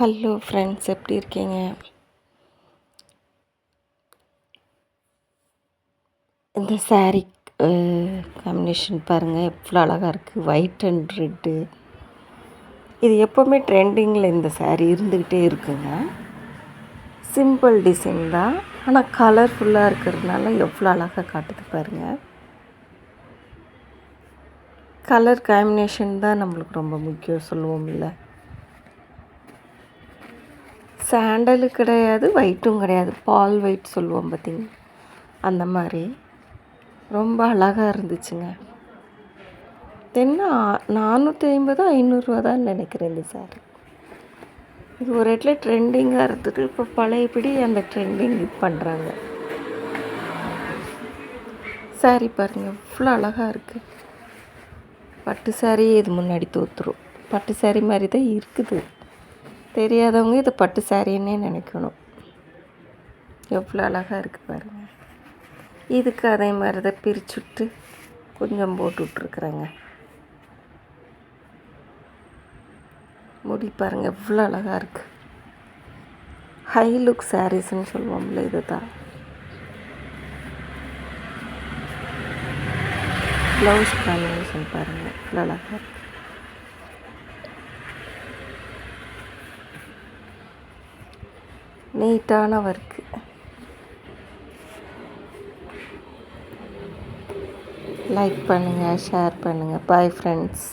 Hello friends, எப்படி இருக்கீங்க? இந்த சாரீ காம்பினேஷன் பாருங்கள், எவ்வளோ அழகாக இருக்குது. White and red. இது எப்போவுமே ட்ரெண்டிங்கில் இந்த சாரீ இருந்துக்கிட்டே இருக்குங்க. சிம்பிள் டிசைன் தான், ஆனால் கலர்ஃபுல்லாக இருக்கிறதுனால எவ்வளோ அழகாக காட்டுது பாருங்கள். கலர் காம்பினேஷன் தான் நம்மளுக்கு ரொம்ப முக்கியம் சொல்லுவோம்ல. சாண்டலு கிடையாது, ஒயிட்டும் கிடையாது, பால் ஒயிட் சொல்லுவோம் பார்த்திங்க, அந்த மாதிரி ரொம்ப அழகாக இருந்துச்சுங்க. என்ன 450 500 தான் நினைக்கிறேன் இந்த சாரீ. இது ஒரு இடத்துல ட்ரெண்டிங்காக இருந்தது, இப்போ பழையபடி அந்த ட்ரெண்டிங் இது பண்ணுறாங்க. சாரீ பாருங்கள், இவ்வளோ அழகாக இருக்குது. பட்டு சாரீ இது முன்னாடி தோற்றுரும். பட்டு சாரீ மாதிரி தான் இருக்குது. தெரியாதவங்க இது பட்டு சாரின்னே நினைக்கணும். எவ்வளோ அழகாக இருக்குது பாருங்கள். இதுக்கு அதே மாதிரி தான் பிரிச்சுட்டு கொஞ்சம் போட்டு விட்ருக்குறேங்க. முடி பாருங்கள், எவ்வளோ அழகாக இருக்குது. ஹை லுக் சாரீஸ்ன்னு சொல்லுவோம்ல, இது தான். ப்ளவுஸ் காம்பினேஷன் பாருங்கள், எவ்வளோ அழகாக இருக்குது. நீட்டான ஒர்க்கு. லைக் பண்ணுங்கள், ஷேர் பண்ணுங்கள். Bye friends.